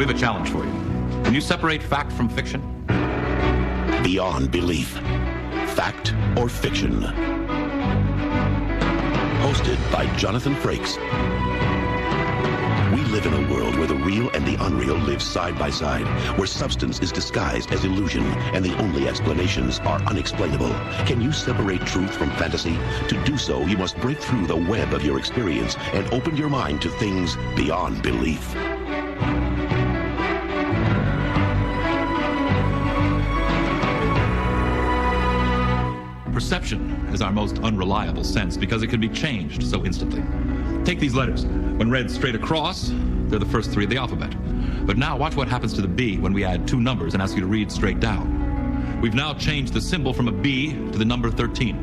We have a challenge for you. Can you separate fact from fiction? Beyond Belief. Fact or fiction? Hosted by Jonathan Frakes. We live in a world where the real and the unreal live side by side, where substance is disguised as illusion, and the only explanations are unexplainable. Can you separate truth from fantasy? To do so, you must break through the web of your experience and open your mind to things beyond belief. Perception is our most unreliable sense because it can be changed so instantly. Take these letters. When read straight across, they're the first three of the alphabet. But now watch what happens to the B when we add two numbers and ask you to read straight down. We've now changed the symbol from a B to the number 13.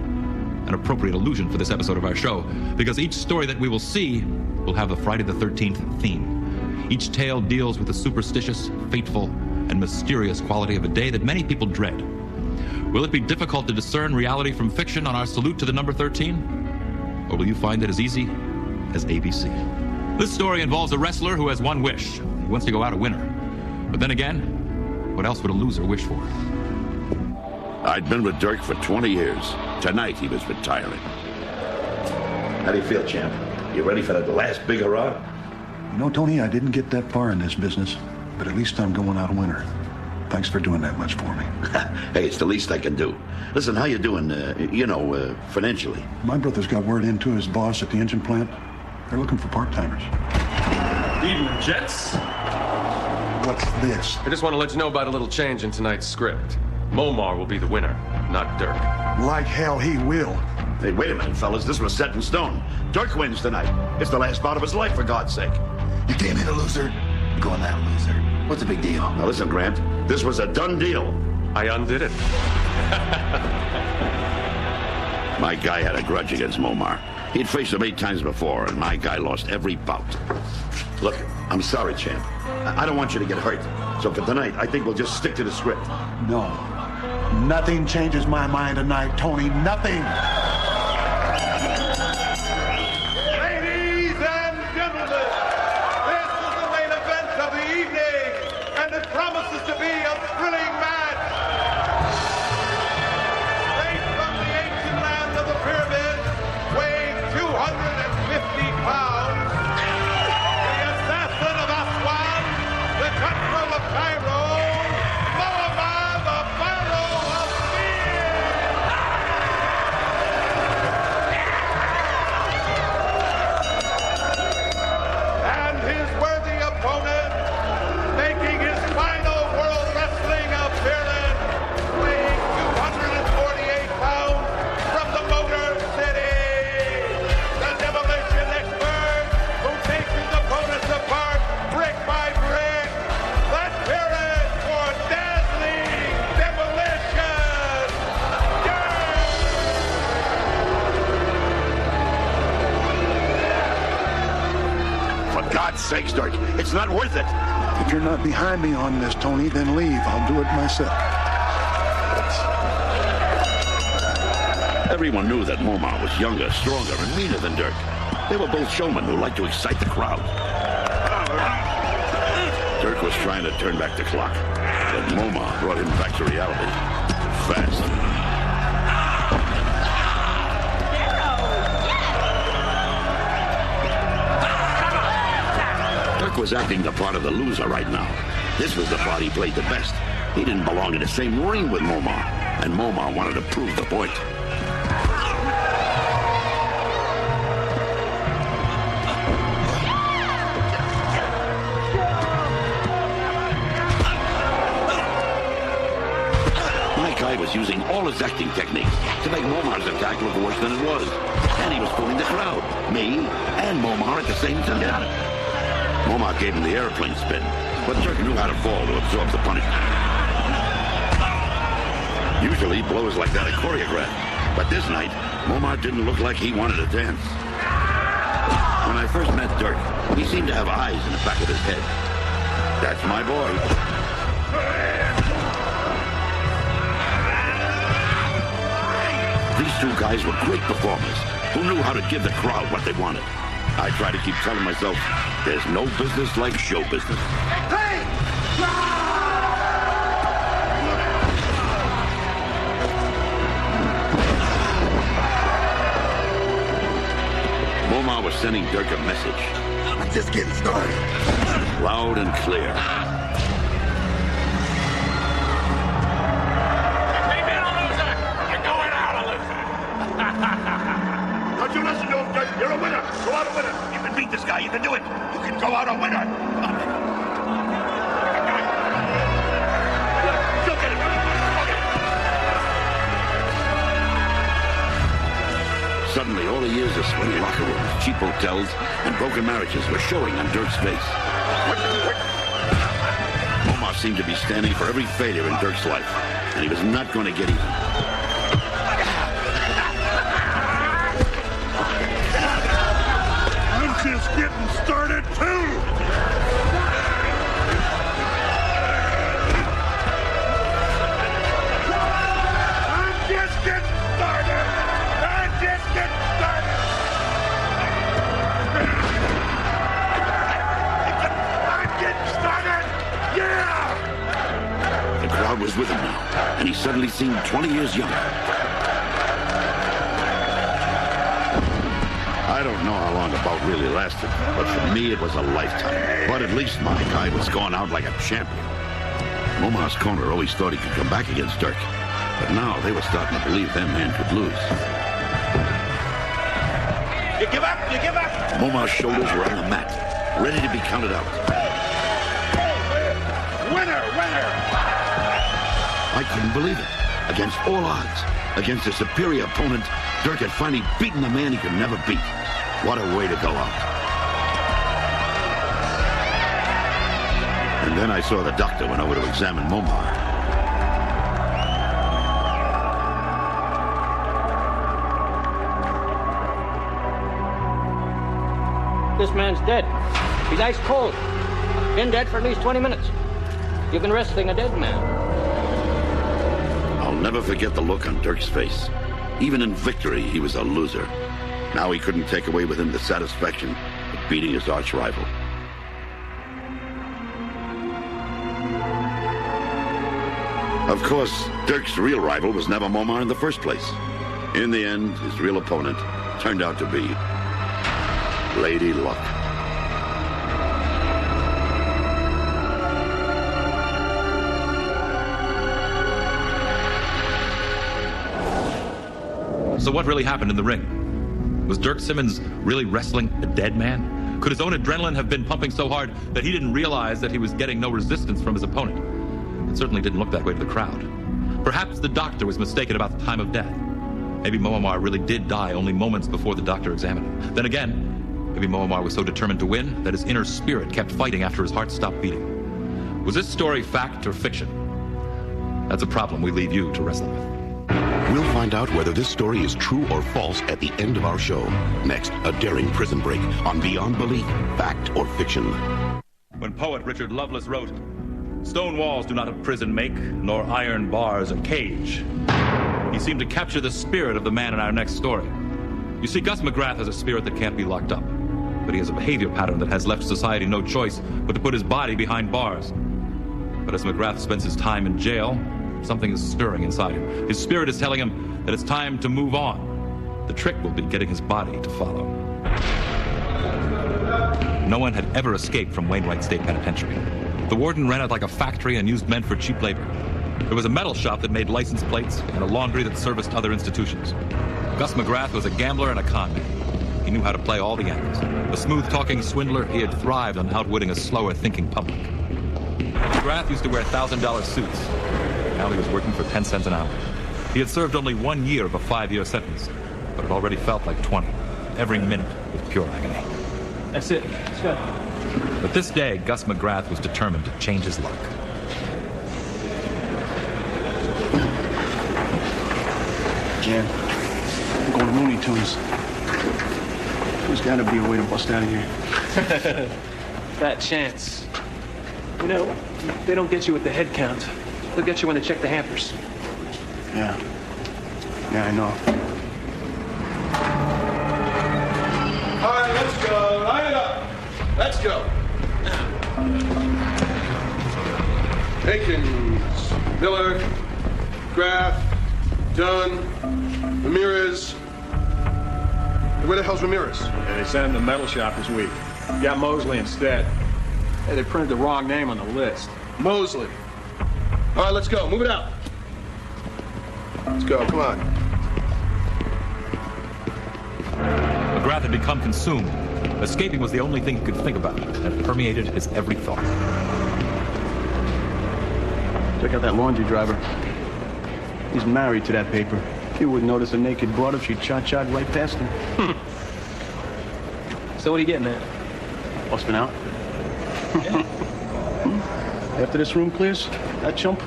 An appropriate allusion for this episode of our show, because each story that we will see will have the Friday the 13th theme. Each tale deals with the superstitious, fateful, and mysterious quality of a day that many people dread. Will it be difficult to discern reality from fiction on our salute to the number 13? Or will you find it as easy as ABC? This story involves a wrestler who has one wish. He wants to go out a winner. But then again, what else would a loser wish for? I'd been with Dirk for 20 years. Tonight he was retiring. How do you feel, champ? You ready for that last big hurrah? You know, Tony, I didn't get that far in this business, but at least I'm going out a winner. Thanks for doing that much for me. Hey, it's the least I can do. Listen, how you doing, financially? My brother's got word into his boss at the engine plant. They're looking for part-timers. Evening, gents. What's this? I just want to let you know about a little change in tonight's script. Momar will be the winner, not Dirk. Like hell he will. Hey, wait a minute, fellas. This was set in stone. Dirk wins tonight. It's the last bout of his life, for God's sake. You came in a loser, you're going out a loser. What's the big deal? Now listen, Grant. This was a done deal. I undid it. My guy had a grudge against Momar. He'd faced him 8 times before, and my guy lost every bout. Look, I'm sorry, champ. I don't want you to get hurt. So for tonight, I think we'll just stick to the script. No. Nothing changes my mind tonight, Tony. Nothing. Ladies and gentlemen, this is the main event of the evening, and it promises to be a thrilling match. Straight from the ancient land of the pyramids, weighing 250 pounds, the assassin of Aswan, the cutthroat of Cairo, Muhammad the Pharaoh of Fear. And his worthy opponent, making his final World Wrestling appearance, weighing 248 pounds from the Motor City, the demolition expert who takes his opponents apart brick by brick. Let's hear it for Dazzling Demolition! For God's sakes, Dirk, it's not worth it. If you're not behind me on this, Tony, then leave. I'll do it myself. Everyone knew that Momar was younger, stronger, and meaner than Dirk. They were both showmen who liked to excite the crowd. Dirk was trying to turn back the clock, but Momar brought him back to reality. Fast. Dirk was acting the part of the loser right now. This was the part he played the best. He didn't belong in the same ring with Momar, and Momar wanted to prove the point. My guy was using all his acting techniques to make Momar's attack look worse than it was. And he was fooling the crowd, me and Momar at the same time. Momar gave him the airplane spin, but Dirk knew how to fall to absorb the punishment. Usually, blows like that are choreographed, but this night, Momar didn't look like he wanted to dance. When I first met Dirk, he seemed to have eyes in the back of his head. That's my boy. These two guys were great performers who knew how to give the crowd what they wanted. I try to keep telling myself, there's no business like show business. Hey! Momar was sending Dirk a message. I'm just getting started. Loud and clear. Don't you listen to him, Dirk. You're a winner. Go out a winner. You can beat this guy. You can do it. You can go out a winner. Come on. Look at him. Suddenly, all the years of sweaty locker rooms, cheap hotels, and broken marriages were showing on Dirk's face. Momar seemed to be standing for every failure in Dirk's life, and he was not going to get even. I'm just getting started, too. I'm just getting started. I'm just getting started. I'm getting started. Yeah! The crowd was with him now, and he suddenly seemed 20 years younger. I don't know how long the bout really lasted, but for me it was a lifetime. But at least my guy was going out like a champion. Momar's corner always thought he could come back against Dirk, but now they were starting to believe that man could lose. You give up? You give up? Momar's shoulders were on the mat, ready to be counted out. Winner, winner! I couldn't believe it. Against all odds, against a superior opponent, Dirk had finally beaten the man he could never beat. What a way to go out. And then I saw the doctor went over to examine Momar. This man's dead. He's ice cold. Been dead for at least 20 minutes. You've been wrestling a dead man. I'll never forget the look on Dirk's face. Even in victory, he was a loser. Now he couldn't take away with him the satisfaction of beating his arch rival. Of course, Dirk's real rival was never Momar in the first place. In the end, his real opponent turned out to be Lady Luck. So what really happened in the ring? Was Dirk Simmons really wrestling a dead man? Could his own adrenaline have been pumping so hard that he didn't realize that he was getting no resistance from his opponent? It certainly didn't look that way to the crowd. Perhaps the doctor was mistaken about the time of death. Maybe Momar really did die only moments before the doctor examined him. Then again, maybe Momar was so determined to win that his inner spirit kept fighting after his heart stopped beating. Was this story fact or fiction? That's a problem we leave you to wrestle with. We'll find out whether this story is true or false at the end of our show. Next, a daring prison break on Beyond Belief, Fact or Fiction. When poet Richard Lovelace wrote, "Stone walls do not a prison make, nor iron bars a cage," he seemed to capture the spirit of the man in our next story. You see, Gus McGrath has a spirit that can't be locked up, but he has a behavior pattern that has left society no choice but to put his body behind bars. But as McGrath spends his time in jail, something is stirring inside him. His spirit is telling him that it's time to move on. The trick will be getting his body to follow. No one had ever escaped from Wainwright State Penitentiary. The warden ran it like a factory and used men for cheap labor. There was a metal shop that made license plates and a laundry that serviced other institutions. Gus McGrath was a gambler and a con man. He knew how to play all the angles. A smooth-talking swindler, he had thrived on outwitting a slower-thinking public. McGrath used to wear $1,000 suits. Now he was working for 10 cents an hour. He had served only 1 year of a 5-year sentence, but it already felt like 20. Every minute was pure agony. That's it. Let's go. But this day, Gus McGrath was determined to change his luck. Jan, I'm going Looney Tunes. There's got to be a way to bust out of here. Fat chance. You know, they don't get you with the head count. They'll get you when they check the hampers. Yeah, I know. All right, let's go. Line it up. Let's go. Miller, Graff, Dunn, Ramirez. Where the hell's Ramirez? Yeah, they sent him to the metal shop this week. Got Mosley instead. Hey, they printed the wrong name on the list. Mosley. All right, let's go. Move it out. Let's go. Come on. McGrath had become consumed. Escaping was the only thing he could think about, and it permeated his every thought. Check out that laundry driver. He's married to that paper. He wouldn't notice a naked broad if she cha-cha'd right past him. So what are you getting at? Busting out. After this room clears, that chump,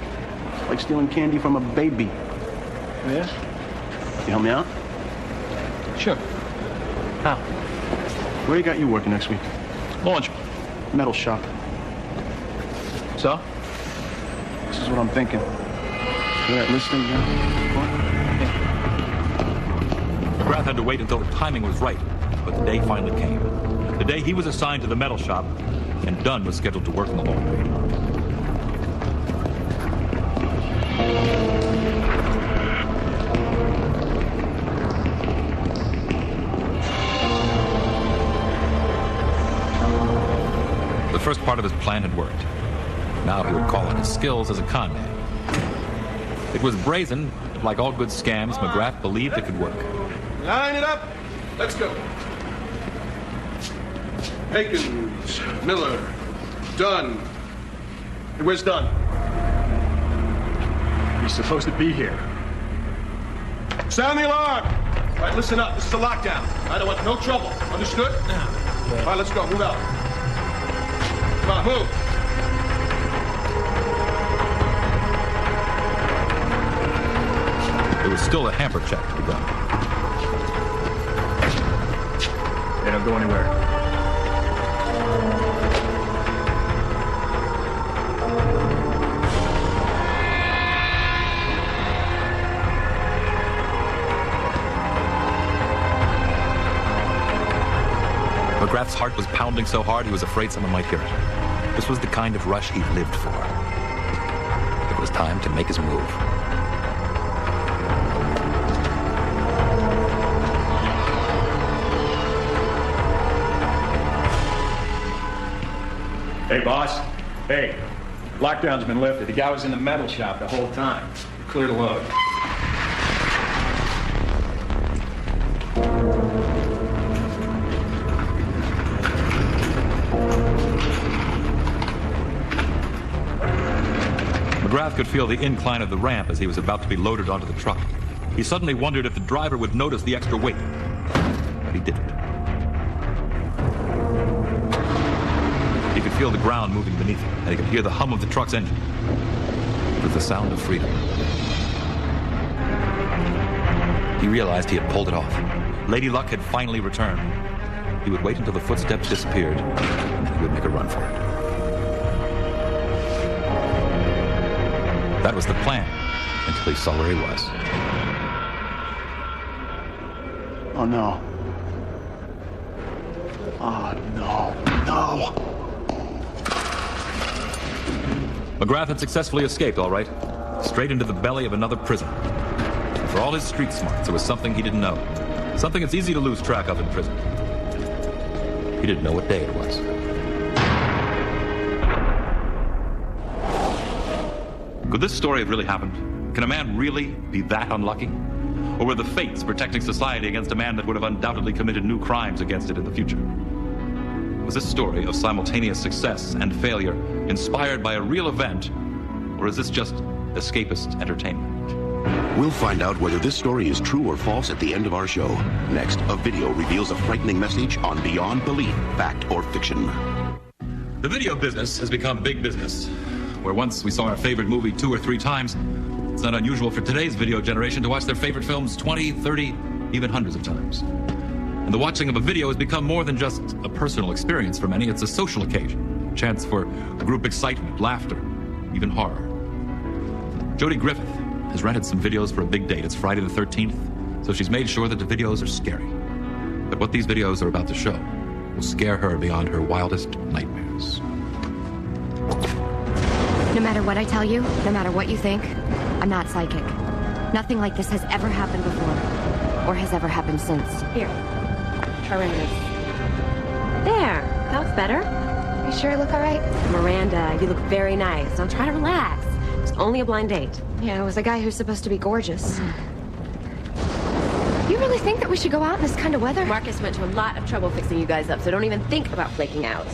like stealing candy from a baby. Yeah? You help me out? Sure. How? Where you got you working next week? Laundry. Metal shop. So? This is what I'm thinking. Hear that listing again? McGrath had to wait until the timing was right, but the day finally came. The day he was assigned to the metal shop, and Dunn was scheduled to work in the laundry. The first part of his plan had worked. Now he would call on his skills as a con man. It was brazen, but like all good scams, McGrath believed it could work. Line it up. Let's go. Akins, Miller, Dunn. Hey, where's Dunn? He's supposed to be here. Sound the alarm. All right, listen up. This is a lockdown. I don't want no trouble. Understood? Yeah. All right, let's go. Move out. Come on, move. There was still a hamper check to be done. They don't go anywhere. McGrath's heart was pounding so hard he was afraid someone might hear it. This was the kind of rush he lived for. It was time to make his move. Hey, boss. Hey, lockdown's been lifted. The guy was in the metal shop the whole time. Clear the load. McGrath could feel the incline of the ramp as he was about to be loaded onto the truck. He suddenly wondered if the driver would notice the extra weight, but he didn't. He could feel the ground moving beneath him, and he could hear the hum of the truck's engine. It was the sound of freedom. He realized he had pulled it off. Lady Luck had finally returned. He would wait until the footsteps disappeared, and then he would make a run for it. That was the plan, until he saw where he was. Oh, no. Oh, no. No. McGrath had successfully escaped, all right. Straight into the belly of another prison. And for all his street smarts, it was something he didn't know. Something it's easy to lose track of in prison. He didn't know what day it was. Could this story have really happened? Can a man really be that unlucky? Or were the fates protecting society against a man that would have undoubtedly committed new crimes against it in the future? Was this story of simultaneous success and failure inspired by a real event, or is this just escapist entertainment? We'll find out whether this story is true or false at the end of our show. Next, a video reveals a frightening message on beyond belief, fact or fiction. The video business has become big business. Where once we saw our favorite movie 2 or 3 times, it's not unusual for today's video generation to watch their favorite films 20, 30, even hundreds of times. And the watching of a video has become more than just a personal experience for many. It's a social occasion, a chance for group excitement, laughter, even horror. Jody Griffith has rented some videos for a big date. It's Friday the 13th, so she's made sure that the videos are scary. But what these videos are about to show will scare her beyond her wildest nightmares. No matter what I tell you, no matter what you think, I'm not psychic. Nothing like this has ever happened before. Or has ever happened since. Here. Horrendous. There. That looks better. You sure I look all right? Miranda, you look very nice. Now try to relax. It's only a blind date. Yeah, it was a guy who's supposed to be gorgeous. You really think that we should go out in this kind of weather? Marcus went to a lot of trouble fixing you guys up, so don't even think about flaking out.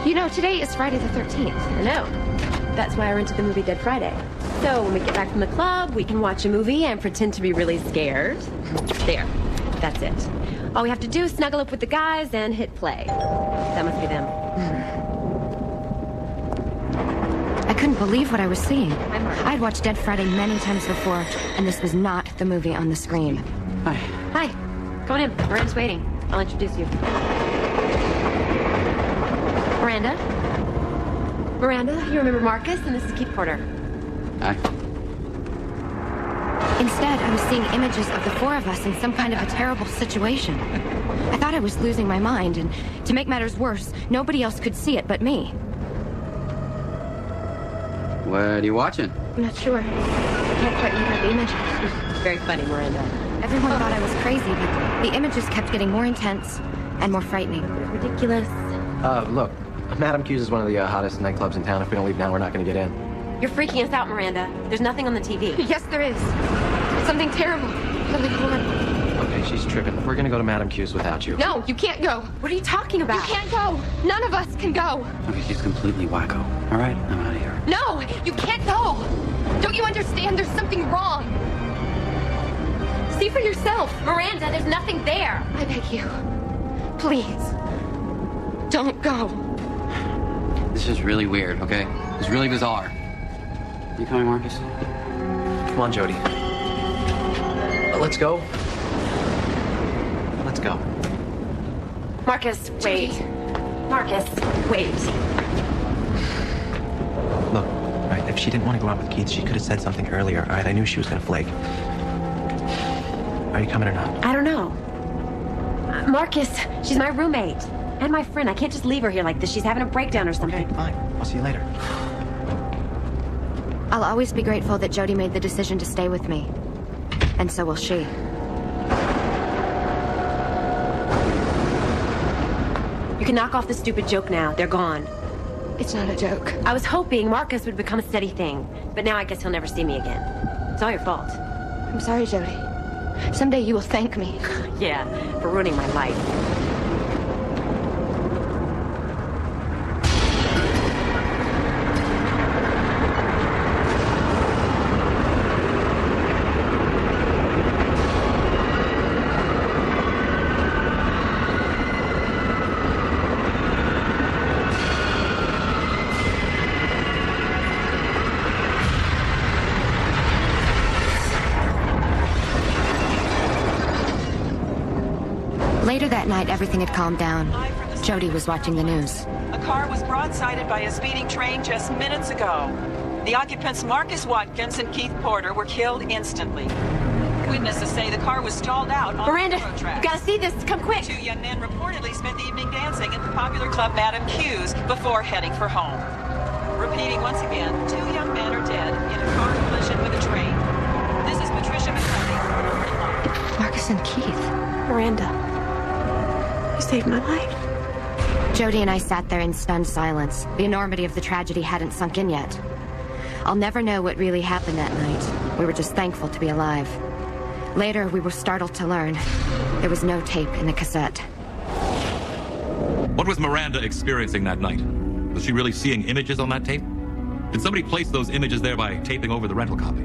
You know, today is Friday the 13th. I know. That's why I rented the movie Dead Friday. So when we get back from the club, we can watch a movie and pretend to be really scared. There. That's it. All we have to do is snuggle up with the guys and hit play. That must be them. I couldn't believe what I was seeing. I'd watched Dead Friday many times before, and this was not the movie on the screen. Hi. Hi. Come on in. Miranda's waiting. I'll introduce you. Miranda? Miranda, you remember Marcus, and this is Keith Porter. Hi. Instead, I was seeing images of the four of us in some kind of a terrible situation. I thought I was losing my mind, and to make matters worse, nobody else could see it but me. What are you watching? I'm not sure. I can't quite make out the images. Very funny, Miranda. Everyone thought I was crazy, but the images kept getting more intense and more frightening. Ridiculous. Look, Madame Q's is one of the hottest nightclubs in town. If we don't leave now, we're not going to get in. You're freaking us out, Miranda. There's nothing on the TV. Yes, there is. Something terrible. Really horrible. Okay, she's tripping. We're going to go to Madame Q's without you. No, you can't go. What are you talking about? You can't go. None of us can go. Okay, she's completely wacko. All right, I'm out of here. No, you can't go. Don't you understand? There's something wrong. See for yourself. Miranda, there's nothing there. I beg you. Please. Don't go. This is really weird, okay? It's really bizarre. You coming, Marcus? Come on, Jody. Let's go. Let's go. Marcus, wait. Marcus, wait. Look, all right, if she didn't want to go out with Keith, she could have said something earlier, all right? I knew she was going to flake. Are you coming or not? I don't know. Marcus, she's my roommate. And my friend. I can't just leave her here like this. She's having a breakdown or something. Okay, fine. I'll see you later. I'll always be grateful that Jody made the decision to stay with me. And so will she. You can knock off the stupid joke now. They're gone. It's not a joke. I was hoping Marcus would become a steady thing. But now I guess he'll never see me again. It's all your fault. I'm sorry, Jody. Someday you will thank me. Yeah, for ruining my life. Later that night, everything had calmed down. Jody was watching the news. A car was broadsided by a speeding train just minutes ago. The occupants Marcus Watkins and Keith Porter were killed instantly. Witnesses say the car was stalled out on Miranda, the railroad tracks. you gotta see this. Come quick. Two young men reportedly spent the evening dancing at the popular club Madame Q's before heading for home. Repeating once again, two young men are dead in a car collision with a train. This is Patricia McCarthy. Marcus and Keith. Miranda. You saved my life. Jody and I sat there in stunned silence. The enormity of the tragedy hadn't sunk in yet. I'll never know what really happened that night. We were just thankful to be alive. Later, we were startled to learn there was no tape in the cassette. What was Miranda experiencing that night? Was she really seeing images on that tape? Did somebody place those images there by taping over the rental copy?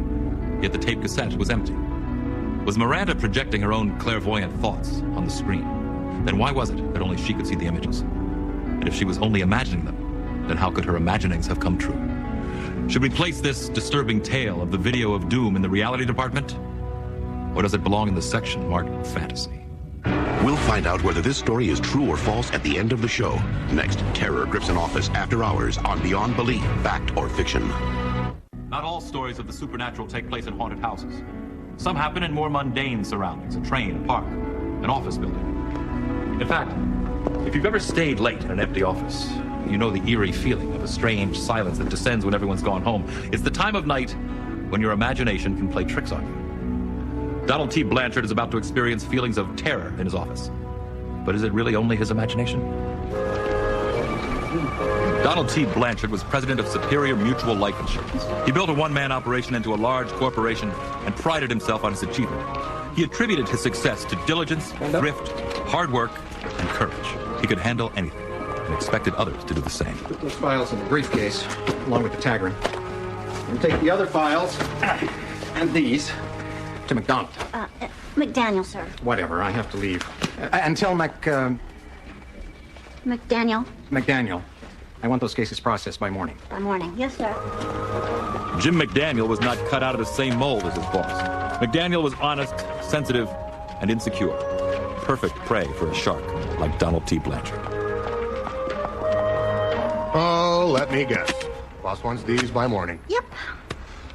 Yet the tape cassette was empty. Was Miranda projecting her own clairvoyant thoughts on the screen? Then why was it that only she could see the images? And if she was only imagining them, then how could her imaginings have come true? Should we place this disturbing tale of the video of doom in the reality department? Or does it belong in the section marked fantasy? We'll find out whether this story is true or false at the end of the show. Next, terror grips an office after hours on Beyond Belief, Fact or Fiction. Not all stories of the supernatural take place in haunted houses. Some happen in more mundane surroundings, a train, a park, an office building. In fact, if you've ever stayed late in an empty office, You know the eerie feeling of a strange silence that descends when everyone's gone home. It's the time of night when your imagination can play tricks on you. Donald T. Blanchard is about to experience feelings of terror in his office. But is it really only his imagination? Donald T. Blanchard was president of Superior Mutual Life Insurance. He built a one-man operation into a large corporation and prided himself on his achievement. He attributed his success to diligence, thrift, hard work, and courage. He could handle anything and expected others to do the same. Put those files in the briefcase, along with the tag ring. And take the other files and these to McDonald. McDaniel, sir. Whatever, I have to leave. And tell McDaniel. McDaniel, I want those cases processed by morning. By morning. Yes, sir. Jim McDaniel was not cut out of the same mold as his boss. McDaniel was honest, sensitive, and insecure. Perfect prey for a shark like Donald T. Blanchard. Oh, let me guess. Boss wants these by morning. Yep.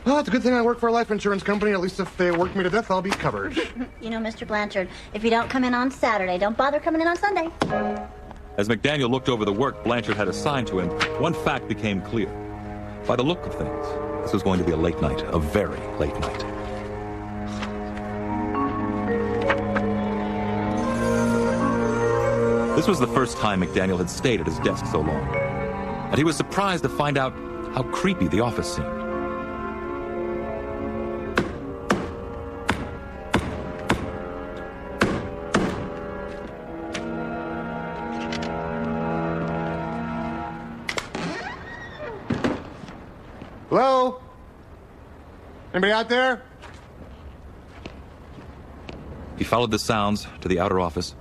Well, it's a good thing I work for a life insurance company. At least if they work me to death, I'll be covered. You know, Mr. Blanchard, if you don't come in on Saturday, don't bother coming in on Sunday. As McDaniel looked over the work Blanchard had assigned to him, one fact became clear. By the look of things, this was going to be a late night, a very late night. This was the first time McDaniel had stayed at his desk so long, and he was surprised to find out how creepy the office seemed. Hello? Anybody out there? He followed the sounds to the outer office.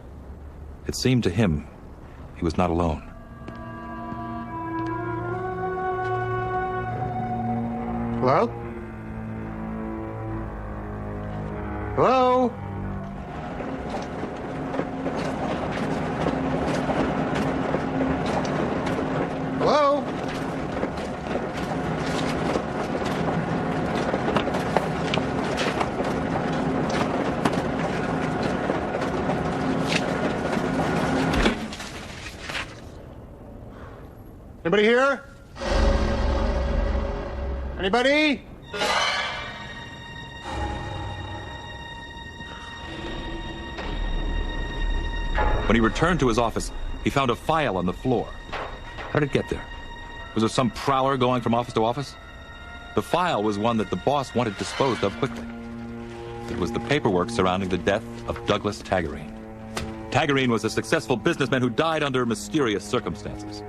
It seemed to him he was not alone. Hello? Hello? Hello? Anybody here? Anybody? When he returned to his office, he found a file on the floor. How did it get there? Was there some prowler going from office to office? The file was one that the boss wanted disposed of quickly. It was the paperwork surrounding the death of Douglas Taggarine. Taggarine was a successful businessman who died under mysterious circumstances.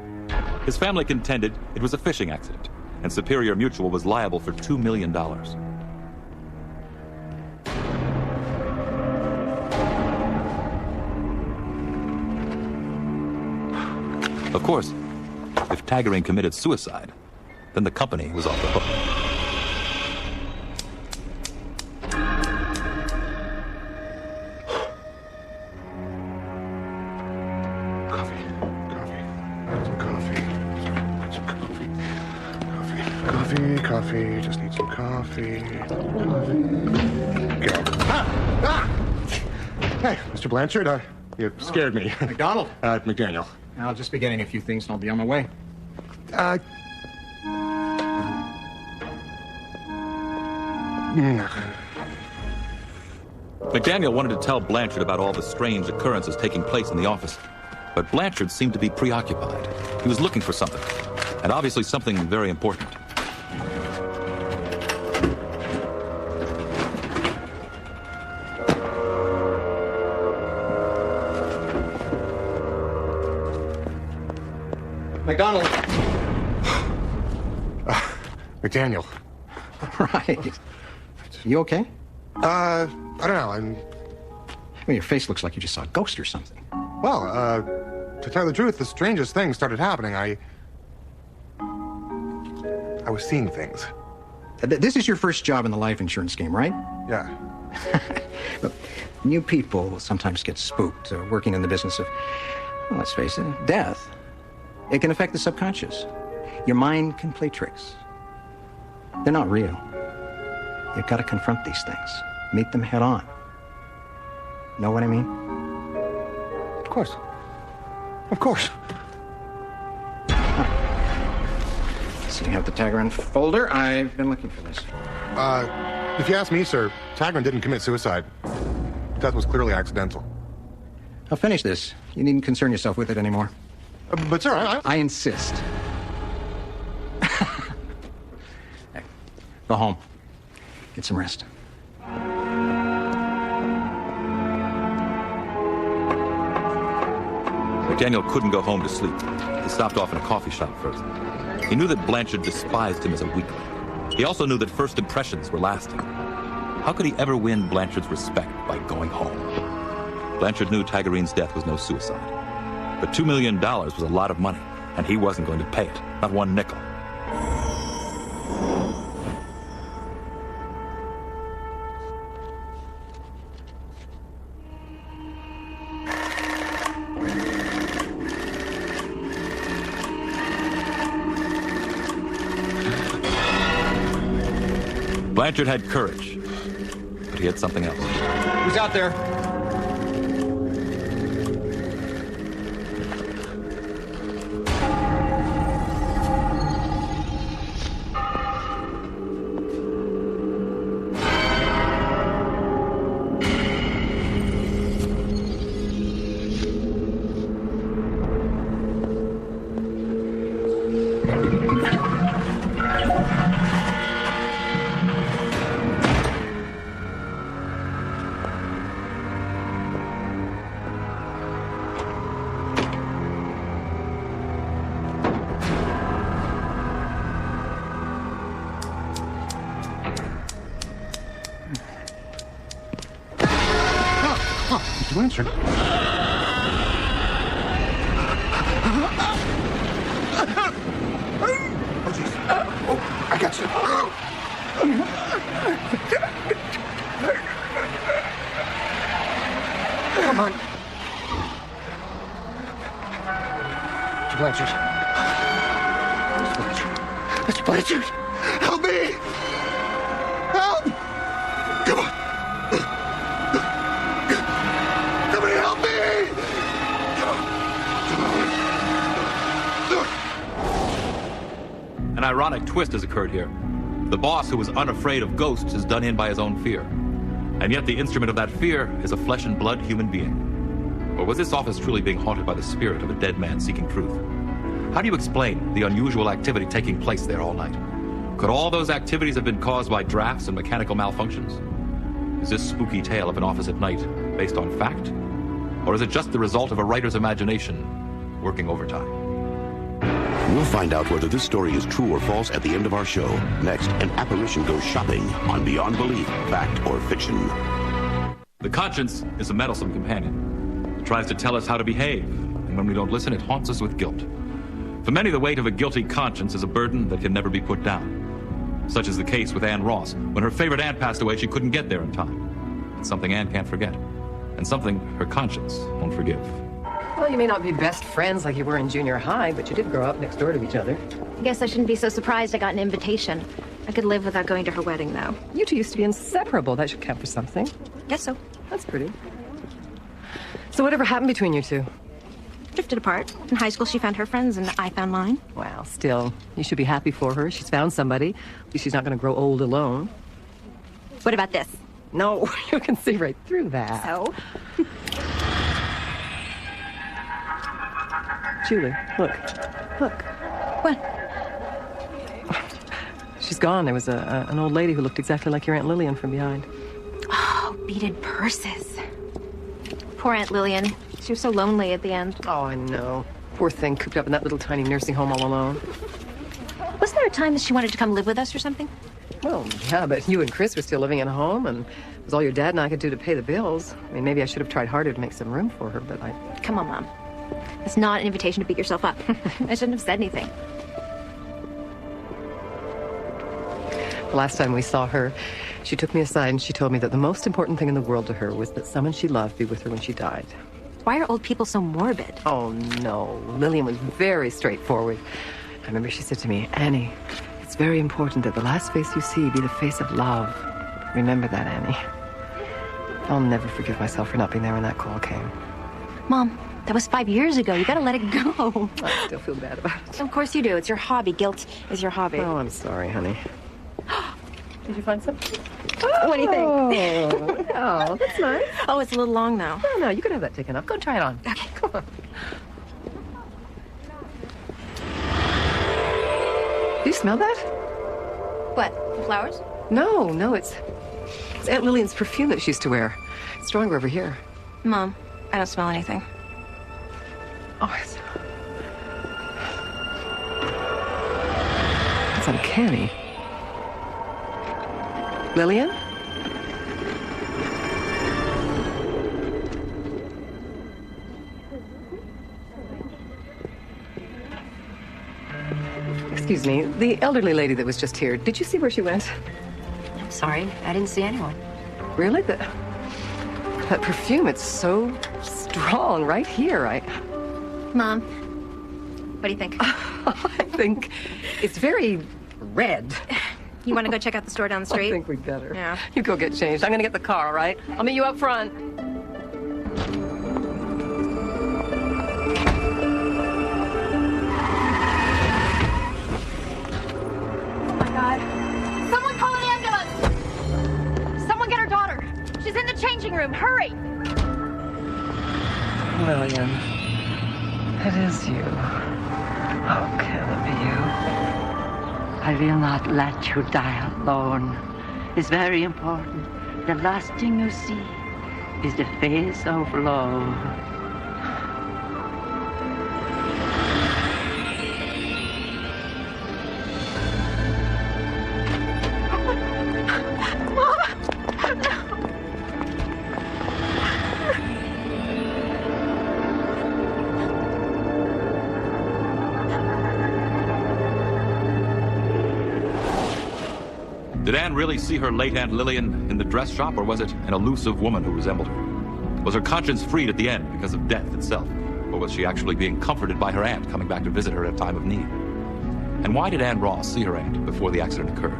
His family contended it was a fishing accident, and Superior Mutual was liable for $2 million. Of course, if Taggarine committed suicide, then the company was off the hook. Coffee, just need some coffee. Go. Hey, Mr. Blanchard, you scared me. McDonald? McDaniel. I'll just be getting a few things and I'll be on my way. McDaniel wanted to tell Blanchard about all the strange occurrences taking place in the office, but Blanchard seemed to be preoccupied. He was looking for something, and obviously something very important. McDonald. McDaniel. Right. You okay? I don't know. Well, your face looks like you just saw a ghost or something. Well, to tell the truth, the strangest things started happening. I was seeing things. This is your first job in the life insurance game, right? Yeah. Look, new people sometimes get spooked working in the business of, well, let's face it, death. It can affect the subconscious. Your mind can play tricks. They're not real. You've got to confront these things. Meet them head on. Know what I mean? Of course. Of course. All So you have the Tagrin folder. I've been looking for this. If you ask me, sir, Tagrin didn't commit suicide. Death was clearly accidental. I'll finish this. You needn't concern yourself with it anymore. But, sir, I insist. Hey, go home. Get some rest. Daniel couldn't go home to sleep. He stopped off in a coffee shop first. He knew that Blanchard despised him as a weakling. He also knew that first impressions were lasting. How could he ever win Blanchard's respect by going home? Blanchard knew Tagrine's death was no suicide. But $2 million was a lot of money, and he wasn't going to pay it, not one nickel. Blanchard had courage, but he had something else. Who's out there? Blanchard. Oh, jeez. Oh, I got you. Come on. Blanchard. Mr. Blanchard. Help me! Help! Come on. Somebody help me! An ironic twist has occurred here. The boss, who was unafraid of ghosts, is done in by his own fear. And yet the instrument of that fear is a flesh and blood human being. Or was this office truly being haunted by the spirit of a dead man seeking truth? How do you explain the unusual activity taking place there all night? Could all those activities have been caused by drafts and mechanical malfunctions? Is this spooky tale of an office at night based on fact? Or is it just the result of a writer's imagination working overtime? We'll find out whether this story is true or false at the end of our show. Next, an apparition goes shopping on Beyond Belief, Fact or Fiction. The conscience is a meddlesome companion. It tries to tell us how to behave, and when we don't listen, it haunts us with guilt. For many, the weight of a guilty conscience is a burden that can never be put down. Such is the case with Ann Ross. When her favorite aunt passed away, she couldn't get there in time. It's something Ann can't forget, and something her conscience won't forgive. Well, you may not be best friends like you were in junior high, but you did grow up next door to each other. I guess I shouldn't be so surprised I got an invitation. I could live without going to her wedding, though. You two used to be inseparable. That should count for something. Guess so. That's pretty. So whatever happened between you two? Drifted apart. In high school, she found her friends, and I found mine. Well, still, you should be happy for her. She's found somebody. At least she's not going to grow old alone. What about this? No, you can see right through that. So? Julie, look. Look. What? She's gone. There was an old lady who looked exactly like your Aunt Lillian from behind. Oh, beaded purses. Poor Aunt Lillian. She was so lonely at the end. Oh, I know. Poor thing, cooped up in that little tiny nursing home all alone. Wasn't there a time that she wanted to come live with us or something? Well, yeah, but you and Chris were still living in a home, and it was all your dad and I could do to pay the bills. I mean, maybe I should have tried harder to make some room for her, but I... Come on, Mom. It's not an invitation to beat yourself up. I shouldn't have said anything. The last time we saw her, she took me aside and she told me that the most important thing in the world to her was that someone she loved be with her when she died. Why are old people so morbid? Oh, no. Lillian was very straightforward. I remember she said to me, Annie, it's very important that the last face you see be the face of love. Remember that, Annie. I'll never forgive myself for not being there when that call came. Mom, That was 5 years ago. You gotta let it go. I still feel bad about it. Of course you do. It's your hobby. Guilt is your hobby. Oh, I'm sorry, honey. Did you find something? What do you think? Oh, that's nice. Oh, it's a little long, though. No, you can have that taken off. Go try it on. Okay. Come on. Do you smell that? What? The flowers? No, it's Aunt Lillian's perfume that she used to wear. It's stronger over here. Mom, I don't smell anything. Oh, it's uncanny. Lillian? Excuse me, the elderly lady that was just here, did you see where she went? I'm sorry, I didn't see anyone. Really? That perfume, it's so strong right here. Mom, what do you think? I think it's very red. You want to go check out the store down the street? I think we'd better. Yeah. You go get changed. I'm going to get the car, all right? I'll meet you up front. Oh, my God. Someone call an ambulance! Someone get her daughter. She's in the changing room. Hurry! Lillian, it is you. How can it be you? I will not let you die alone. It's very important. The last thing you see is the face of love. Did Anne really see her late Aunt Lillian in the dress shop, or was it an elusive woman who resembled her? Was her conscience freed at the end because of death itself? Or was she actually being comforted by her aunt coming back to visit her at a time of need? And why did Anne Ross see her aunt before the accident occurred?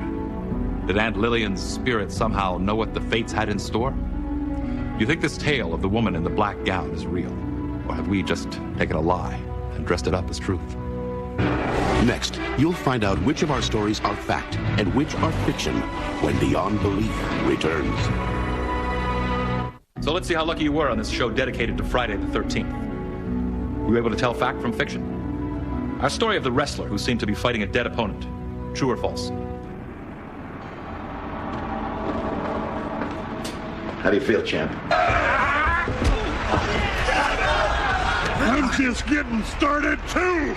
Did Aunt Lillian's spirit somehow know what the fates had in store? Do you think this tale of the woman in the black gown is real? Or have we just taken a lie and dressed it up as truth? Next, you'll find out which of our stories are fact and which are fiction when Beyond Belief returns. So let's see how lucky you were on this show dedicated to Friday the 13th. Were you able to tell fact from fiction? Our story of the wrestler who seemed to be fighting a dead opponent. True or false? How do you feel, champ? I'm just getting started, too!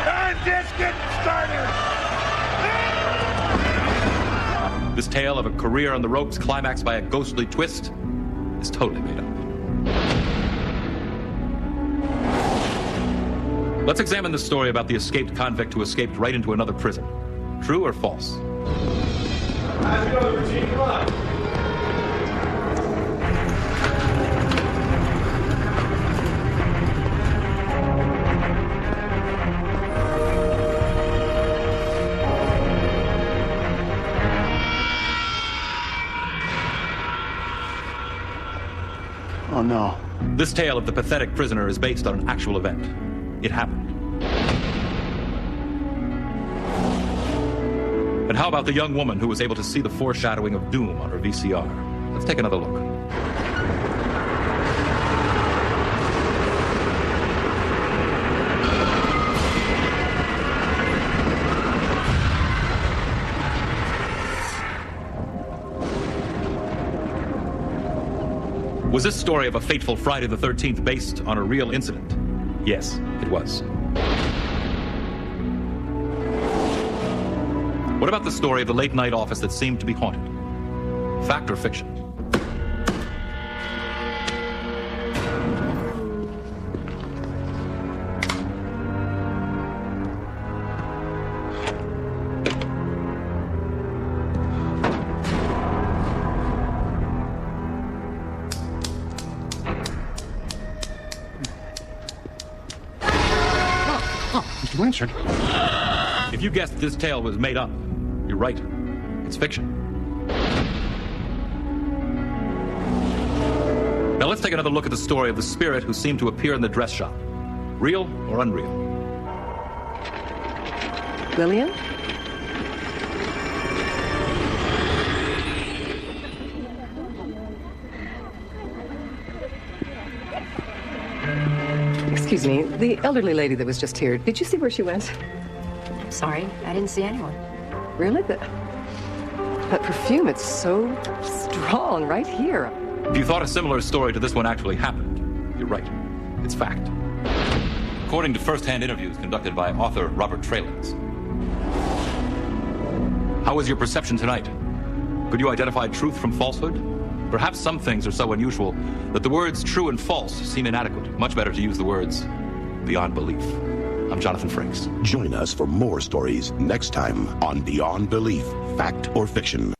I'm just getting started! This tale of a career on the ropes climaxed by a ghostly twist is totally made up. Let's examine the story about the escaped convict who escaped right into another prison. True or false? Let's go, Virginia. Come on. Oh, no. This tale of the pathetic prisoner is based on an actual event. It happened. And how about the young woman who was able to see the foreshadowing of doom on her VCR? Let's take another look. Was this story of a fateful Friday the 13th based on a real incident? Yes, it was. What about the story of the late-night office that seemed to be haunted? Fact or fiction? Mr. Blanchard. If you guessed this tale was made up, you're right. It's fiction. Now let's let's take another look at the story of the spirit who seemed to appear in the dress shop. Real or unreal? Lillian? Excuse me, the elderly lady that was just here, did you see where she went? Sorry, I didn't see anyone. Really? That perfume, it's so strong right here. If you thought a similar story to this one actually happened, you're right. It's fact. According to first-hand interviews conducted by author Robert Trailings. How was your perception tonight? Could you identify truth from falsehood? Perhaps some things are so unusual that the words true and false seem inadequate. Much better to use the words beyond belief. I'm Jonathan Frakes. Join us for more stories next time on Beyond Belief, Fact or Fiction.